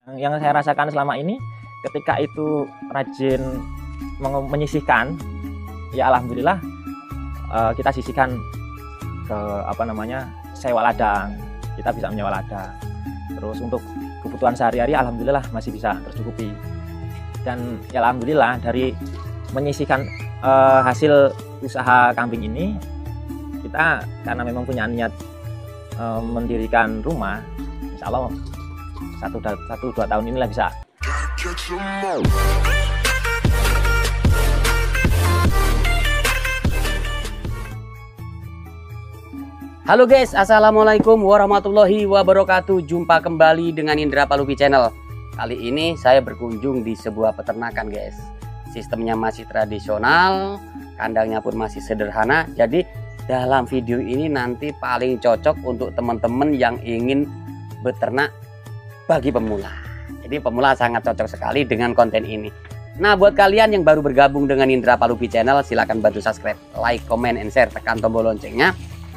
Yang saya rasakan selama ini, ketika itu rajin menyisihkan, ya alhamdulillah kita sisihkan ke sewa ladang, kita bisa menyewa ladang. Terus untuk kebutuhan sehari-hari alhamdulillah masih bisa tercukupi. Dan ya alhamdulillah dari menyisihkan hasil usaha kambing ini, kita karena memang punya niat mendirikan rumah, insya Allah 1-2 tahun inilah bisa. Halo guys, assalamualaikum warahmatullahi wabarakatuh. Jumpa kembali dengan Indra Palupi Channel. Kali ini saya berkunjung di sebuah peternakan guys. Sistemnya masih tradisional, kandangnya pun masih sederhana. Jadi dalam video ini nanti paling cocok untuk teman-teman yang ingin beternak bagi pemula. Jadi pemula sangat cocok sekali dengan konten ini. Nah, buat kalian yang baru bergabung dengan Indra Palupi Channel, silahkan bantu subscribe, like, comment, and share, tekan tombol loncengnya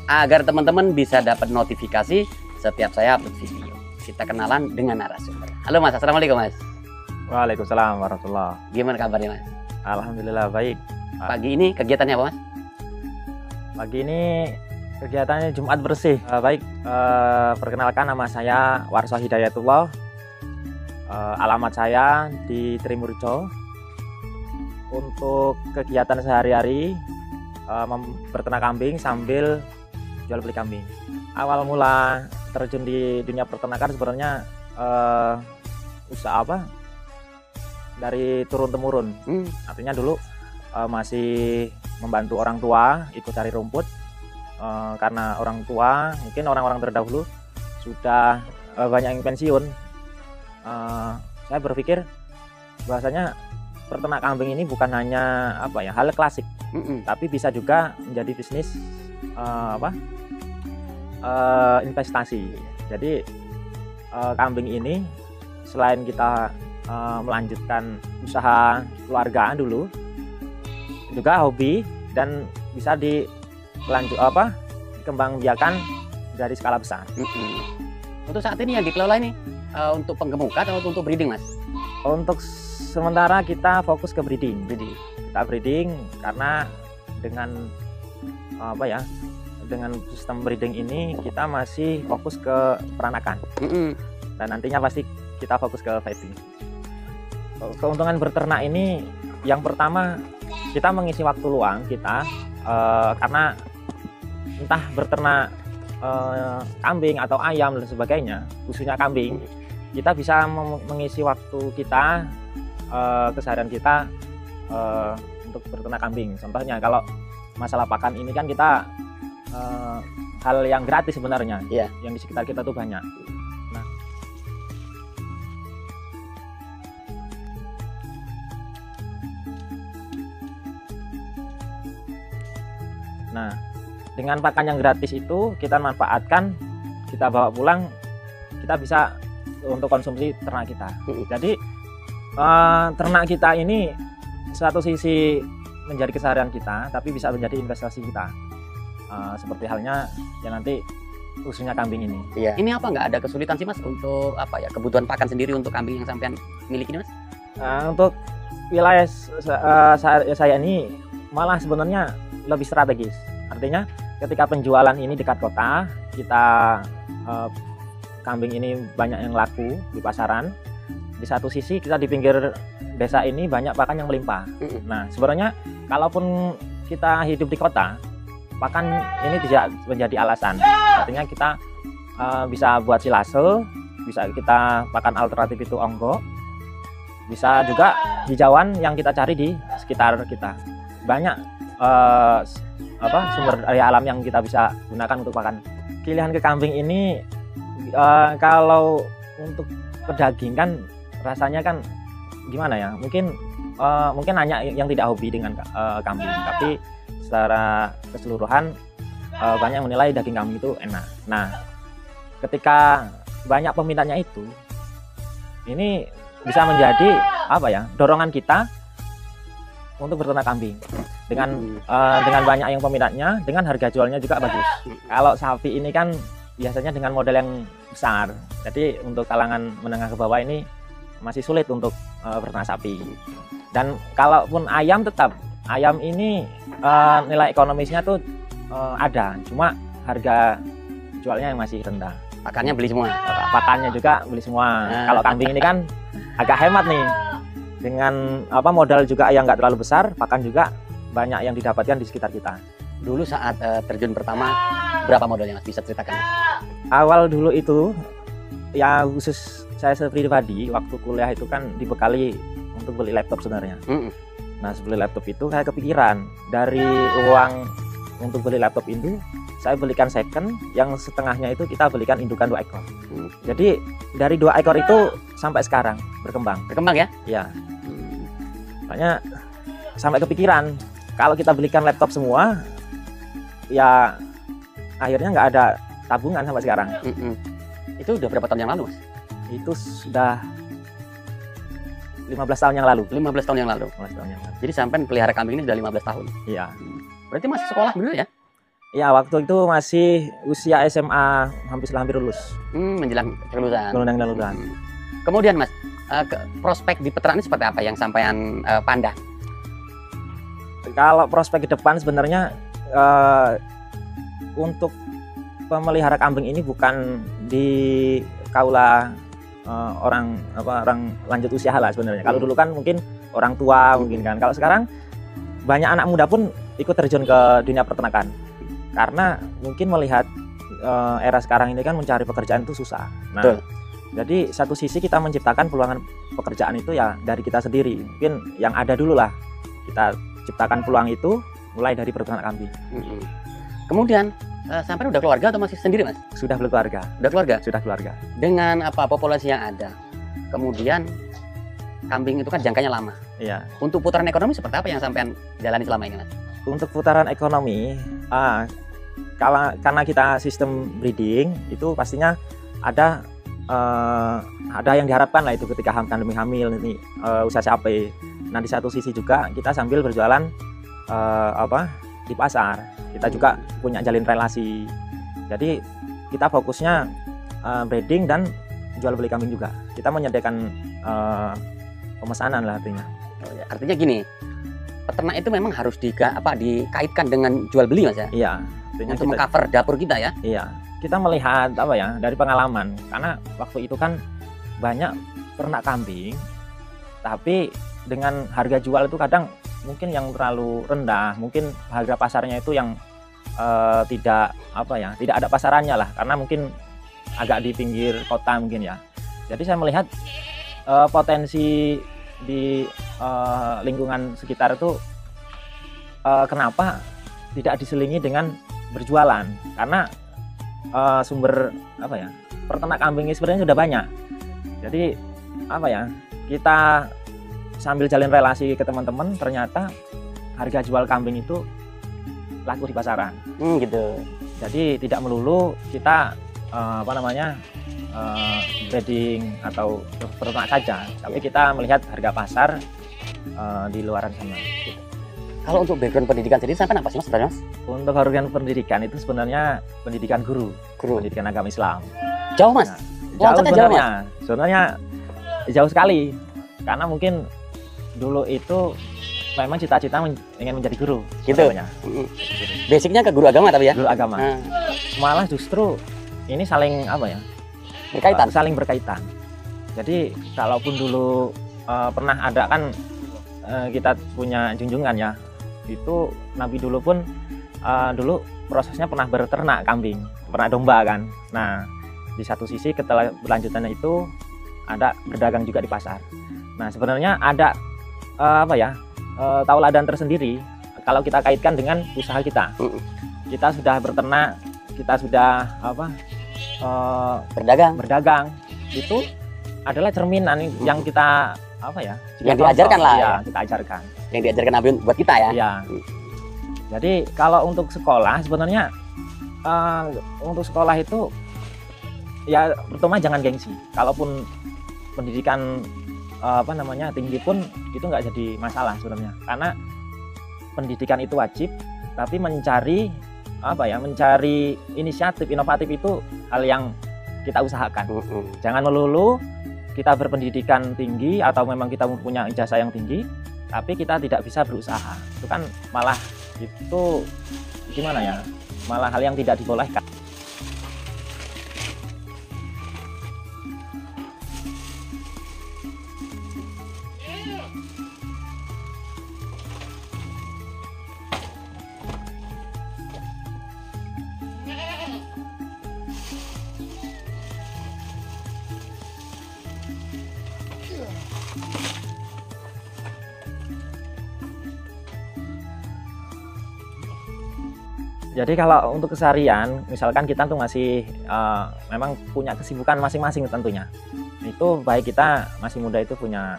agar teman-teman bisa dapat notifikasi setiap saya upload video. Kita kenalan dengan narasumber. Halo Mas, assalamualaikum Mas. Waalaikumsalam warahmatullahi. Gimana kabarnya Mas? Alhamdulillah baik. Pagi ini kegiatannya apa Mas? Pagi ini kegiatannya Jumat bersih. Perkenalkan, nama saya Warso Hidayatullah. Alamat saya di Trimurjo. Untuk kegiatan sehari-hari berternak kambing sambil jual beli kambing. Awal mula terjun di dunia peternakan sebenarnya usaha dari turun temurun. Artinya dulu masih membantu orang tua ikut cari rumput, karena orang tua mungkin orang-orang terdahulu sudah banyak yang pensiun. Saya berpikir bahwasanya peternak kambing ini bukan hanya hal klasik, tapi bisa juga menjadi bisnis investasi. Jadi kambing ini selain kita melanjutkan usaha keluarga dulu, juga hobi dan bisa dikembangbiakan dari skala besar. Untuk saat ini yang dikelola ini untuk penggemukan atau untuk breeding Mas? Untuk sementara kita fokus ke breeding. Kita breeding karena dengan dengan sistem breeding ini kita masih fokus ke peranakan. Dan nantinya pasti kita fokus ke fighting. Keuntungan berternak ini yang pertama, kita mengisi waktu luang kita karena entah berternak kambing atau ayam dan sebagainya, khususnya kambing, kita bisa mengisi waktu kita, keseharian kita untuk berternak kambing. Contohnya kalau masalah pakan ini kan kita hal yang gratis sebenarnya, yang di sekitar kita tuh banyak. Nah, dengan pakan yang gratis itu kita manfaatkan, kita bawa pulang, kita bisa untuk konsumsi ternak kita. Jadi ternak kita ini satu sisi menjadi keseharian kita, tapi bisa menjadi investasi kita. Seperti halnya yang nanti khususnya kambing ini. Ini nggak ada kesulitan sih Mas untuk kebutuhan pakan sendiri untuk kambing yang sampean miliki ini Mas? Untuk wilayah saya ini malah sebenarnya lebih strategis. Artinya ketika penjualan ini dekat kota, kita kambing ini banyak yang laku di pasaran. Di satu sisi kita di pinggir desa ini banyak pakan yang melimpah. Nah, sebenarnya kalaupun kita hidup di kota, pakan ini tidak menjadi alasan. Artinya kita bisa buat silase, bisa kita pakan alternatif itu onggo, bisa juga hijauan yang kita cari di sekitar kita. Banyak sumber daya alam yang kita bisa gunakan untuk pakan. Pilihan ke kambing ini kalau untuk pedaging kan rasanya kan gimana ya, mungkin hanya yang tidak hobi dengan kambing, tapi secara keseluruhan banyak yang menilai daging kambing itu enak. Nah, ketika banyak peminatnya itu, ini bisa menjadi dorongan kita untuk berternak kambing. Dengan banyak yang peminatnya, dengan harga jualnya juga bagus. Kalau sapi ini kan biasanya dengan model yang besar. Jadi untuk kalangan menengah ke bawah ini masih sulit untuk berternak sapi. Dan kalaupun ayam, tetap ayam ini nilai ekonomisnya tuh ada, cuma harga jualnya yang masih rendah. Pakannya beli semua. Pakannya juga beli semua. Kalau kambing ini kan agak hemat nih, dengan modal juga yang nggak terlalu besar, pakan juga banyak yang didapatkan di sekitar kita. Dulu saat terjun pertama berapa modalnya Mas, bisa ceritakan? Awal dulu itu ya, khusus saya pribadi waktu kuliah itu kan dibekali untuk beli laptop sebenarnya. Nah, sebeli laptop itu saya kepikiran, dari uang untuk beli laptop itu saya belikan second, yang setengahnya itu kita belikan indukan 2 ekor. Jadi dari 2 ekor itu sampai sekarang berkembang Ya? Ya. Makanya sampai kepikiran, kalau kita belikan laptop semua, ya akhirnya nggak ada tabungan sampai sekarang. Itu udah berapa tahun yang lalu Mas? Itu sudah 15 tahun yang lalu. 15 tahun yang lalu. 15 tahun yang lalu. Jadi sampai pelihara kambing ini sudah 15 tahun. Iya. Berarti masih sekolah bener ya? Ya, waktu itu masih usia SMA, hampir lulus. Menjelang kelulusan. Lulusan. Kemudian Mas, prospek di peternak ini seperti apa yang sampean pandang? Kalau prospek ke depan sebenarnya untuk pemelihara kambing ini bukan di kaula orang lanjut usia lah sebenarnya. Kalau dulu kan mungkin orang tua mungkin kan. Kalau sekarang banyak anak muda pun ikut terjun ke dunia peternakan. Karena mungkin melihat era sekarang ini kan mencari pekerjaan itu susah. Nah, jadi satu sisi kita menciptakan peluang pekerjaan itu ya dari kita sendiri. Mungkin yang ada dulu lah, kita ciptakan peluang itu mulai dari peternak kambing. Kemudian sampai udah keluarga atau masih sendiri Mas? Sudah berkeluarga. Udah keluarga? Sudah keluarga. Dengan populasi yang ada, kemudian kambing itu kan jangkanya lama. Iya. Untuk putaran ekonomi seperti apa yang sampean jalani selama ini Mas? Untuk putaran ekonomi, karena kita sistem breeding itu pastinya ada yang diharapkan lah itu ketika kambing hamil ini usia sapi. Nah, di satu sisi juga kita sambil berjualan di pasar. Kita juga punya jalin relasi. Jadi kita fokusnya breeding dan jual beli kambing juga. Kita menyediakan pemesanan lah artinya. Artinya gini, peternak itu memang harus dikaitkan dengan jual beli Mas ya? Iya. Untuk mengcover dapur kita ya? Iya. Kita melihat dari pengalaman, karena waktu itu kan banyak ternak kambing, tapi dengan harga jual itu kadang mungkin yang terlalu rendah, mungkin harga pasarnya itu yang tidak ada pasarannya lah, karena mungkin agak di pinggir kota mungkin ya. Jadi saya melihat potensi di lingkungan sekitar itu kenapa tidak diselingi dengan berjualan, karena sumber peternak kambing ini sebenarnya sudah banyak. Jadi kita sambil jalin relasi ke teman-teman, ternyata harga jual kambing itu laku di pasaran. Gitu. Jadi tidak melulu kita breeding atau peternak saja, tapi kita melihat harga pasar di luaran sana. Gitu. Kalau untuk background pendidikan sendiri sampai apa sih Mas sebenarnya Mas? Untuk background pendidikan itu sebenarnya pendidikan guru. Pendidikan agama Islam. Jauh Mas? Jauh sebenarnya. Sebenarnya jauh sekali. Karena mungkin dulu itu memang cita-cita ingin menjadi guru. Gitu. Basicnya ke guru agama tapi ya? Guru agama. Malah justru ini saling berkaitan. Saling berkaitan. Jadi kalaupun dulu pernah ada kan kita punya junjungan ya, itu Nabi dulu pun dulu prosesnya pernah berternak kambing, pernah domba kan. Nah, di satu sisi ketelah berlanjutannya itu ada berdagang juga di pasar. Nah, sebenarnya ada tauladan tersendiri kalau kita kaitkan dengan usaha kita. Kita sudah berternak, kita sudah berdagang, itu adalah cerminan yang kita yang diajarkan lah ya, kita ajarkan. Yang diajarkan Nabi buat kita ya. Iya. Jadi kalau untuk sekolah sebenarnya untuk sekolah itu ya pertama jangan gengsi. Kalaupun pendidikan tinggi pun itu nggak jadi masalah sebenarnya. Karena pendidikan itu wajib, tapi mencari inisiatif inovatif itu hal yang kita usahakan. Jangan melulu kita berpendidikan tinggi atau memang kita punya ijazah yang tinggi, tapi kita tidak bisa berusaha. Itu kan malah itu gimana ya? Malah hal yang tidak dibolehkan. Jadi kalau untuk keseharian, misalkan kita tuh masih memang punya kesibukan masing-masing tentunya. Itu baik kita masih muda itu punya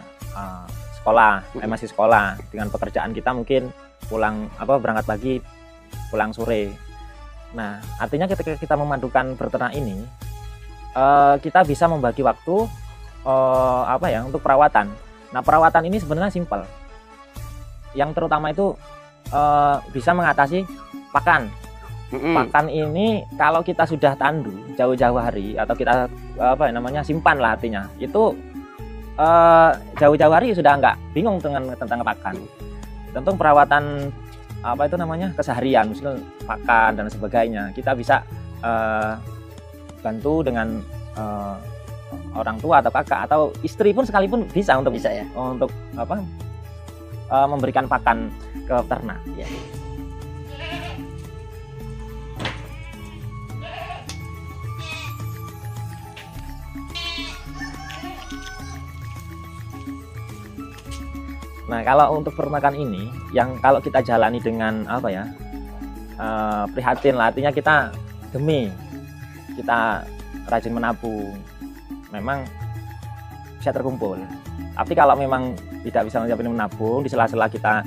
masih sekolah dengan pekerjaan kita mungkin pulang berangkat pagi, pulang sore. Nah, artinya ketika kita memadukan berternak ini, kita bisa membagi waktu untuk perawatan. Nah, perawatan ini sebenarnya simpel. Yang terutama itu bisa mengatasi pakan. Pakan ini kalau kita sudah tandu jauh-jauh hari atau kita simpan lah, artinya itu jauh-jauh hari sudah nggak bingung tentang pakan. Tentu perawatan keseharian, misalnya pakan dan sebagainya, kita bisa bantu dengan orang tua atau kakak atau istri pun sekalipun bisa untuk memberikan pakan ke ternak. Ya. Nah, kalau untuk peternakan ini, yang kalau kita jalani dengan prihatin lah, artinya kita demi, kita rajin menabung, memang bisa terkumpul. Tapi kalau memang tidak bisa menabung, di sela-sela kita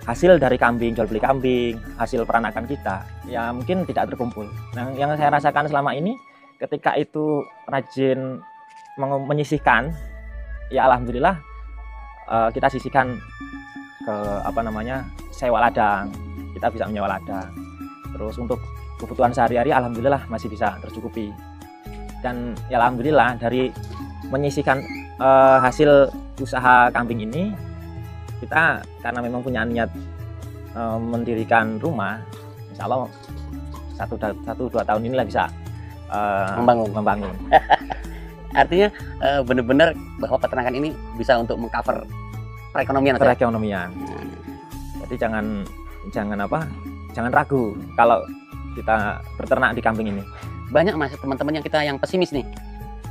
hasil dari kambing, jual beli kambing, hasil peranakan kita, ya mungkin tidak terkumpul. Nah, yang saya rasakan selama ini, ketika itu rajin menyisihkan, ya alhamdulillah, kita sisihkan ke sewa ladang, kita bisa menyewa ladang. Terus untuk kebutuhan sehari-hari alhamdulillah masih bisa tercukupi. Dan ya alhamdulillah dari menyisihkan hasil usaha kambing ini, kita karena memang punya niat mendirikan rumah, insya Allah 1-2 tahun inilah bisa membangun. Artinya benar-benar bahwa peternakan ini bisa untuk mengcover perekonomian. Jadi jangan ragu kalau kita berternak di kambing ini. Banyak mas teman-teman yang pesimis nih,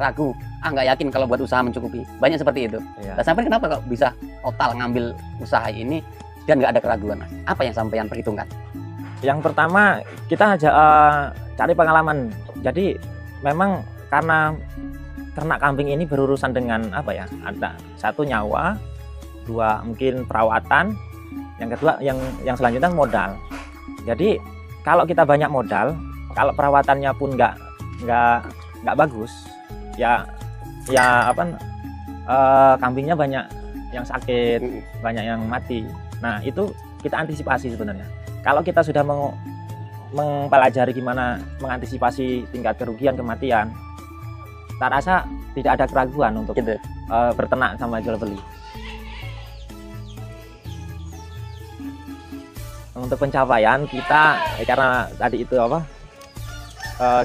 ragu, nggak yakin kalau buat usaha mencukupi. Banyak seperti itu. Iya. Nah, sampai kenapa kok bisa total ngambil usaha ini dan nggak ada keraguan, mas? Apa yang sampean perhitungkan? Yang pertama kita cari pengalaman. Jadi memang karena ternak kambing ini berurusan dengan ada satu nyawa, dua mungkin perawatan, yang kedua yang selanjutnya modal. Jadi kalau kita banyak modal, kalau perawatannya pun nggak bagus, kambingnya banyak yang sakit, banyak yang mati. Nah, itu kita antisipasi sebenarnya. Kalau kita sudah mempelajari gimana mengantisipasi tingkat kerugian, kematian, tak rasa tidak ada keraguan untuk berternak sama jual beli. Untuk pencapaian kita, karena tadi itu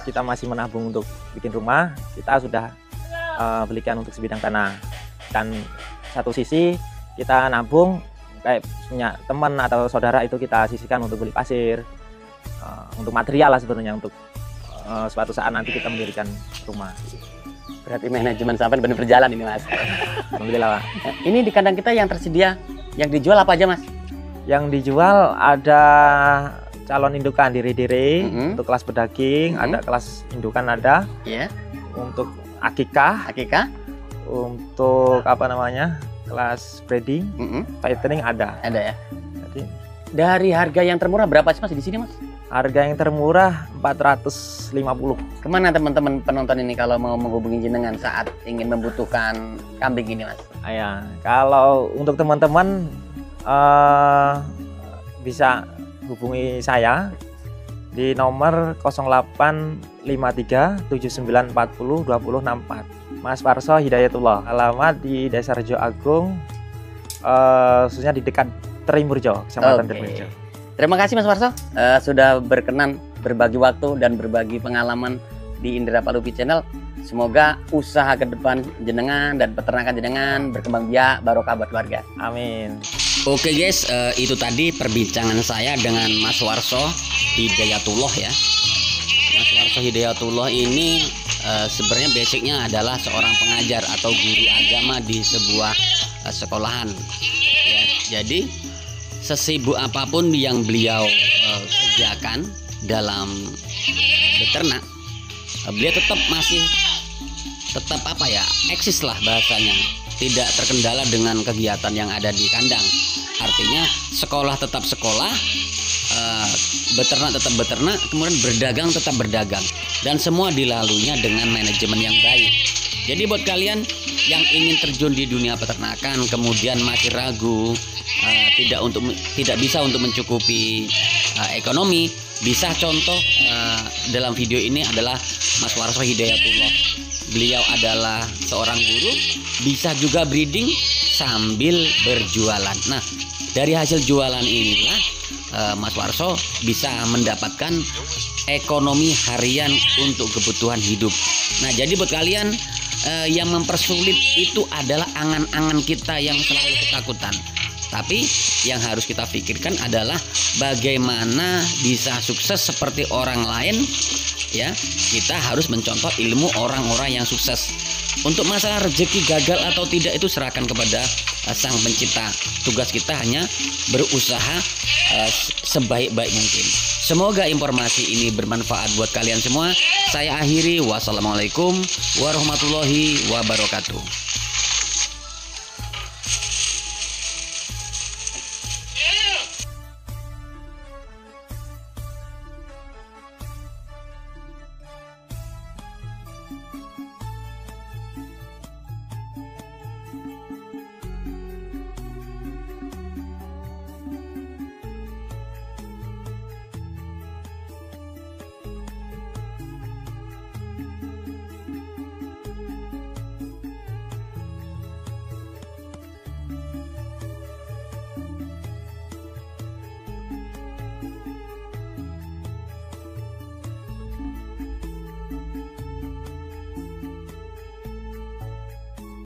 kita masih menabung untuk bikin rumah, kita sudah belikan untuk sebidang tanah. Dan satu sisi kita nabung, kayak punya teman atau saudara itu kita sisihkan untuk beli pasir, untuk material lah sebenarnya, untuk suatu saat nanti kita mendirikan rumah. Berarti manajemen sampai benar berjalan ini, mas. Alhamdulillah. Ini di kandang kita yang tersedia, yang dijual apa aja, mas? Yang dijual ada calon indukan diri-diri untuk kelas pedaging, ada kelas indukan ada. Yeah. Untuk akikah, untuk kelas breeding, fattening ada. Ada ya. Jadi dari harga yang termurah berapa sih mas di sini, mas? Harga yang termurah 450. Kemana teman-teman penonton ini kalau mau menghubungi jenengan saat ingin membutuhkan kambing ini, mas? Ya, kalau untuk teman-teman bisa hubungi saya di nomor 085379402064. Mas Warso Hidayatullah, alamat di Desa Rejo Agung, khususnya di dekat Trimurjo, Kecamatan Trimurjo. Terima kasih Mas Warso sudah berkenan berbagi waktu dan berbagi pengalaman di Indra Palupi Channel. Semoga usaha ke depan jenengan dan peternakan jenengan berkembang biak, barokah buat keluarga. Amin. Oke guys, itu tadi perbincangan saya dengan Mas Warso Hidayatullah ya. Mas Warso Hidayatullah ini sebenarnya basicnya adalah seorang pengajar atau guru agama di sebuah sekolahan ya. Jadi sesibuk apapun yang beliau kerjakan dalam beternak, beliau tetap apa ya, eksis lah bahasanya, tidak terkendala dengan kegiatan yang ada di kandang. Artinya sekolah tetap sekolah, beternak tetap beternak, kemudian berdagang tetap berdagang, dan semua dilaluinya dengan manajemen yang baik. Jadi buat kalian yang ingin terjun di dunia peternakan kemudian masih ragu, tidak bisa untuk mencukupi ekonomi, bisa contoh dalam video ini adalah Mas Warso Hidayatullah. Beliau adalah seorang guru, bisa juga breeding sambil berjualan. Nah, dari hasil jualan inilah Mas Warso bisa mendapatkan ekonomi harian untuk kebutuhan hidup. Nah, jadi buat kalian yang mempersulit itu adalah angan-angan kita yang selalu ketakutan. Tapi yang harus kita pikirkan adalah bagaimana bisa sukses seperti orang lain ya. Kita harus mencontoh ilmu orang-orang yang sukses. Untuk masalah rezeki gagal atau tidak itu serahkan kepada Sang Pencipta. Tugas kita hanya berusaha sebaik-baik mungkin. Semoga informasi ini bermanfaat buat kalian semua. Saya akhiri, wassalamualaikum warahmatullahi wabarakatuh.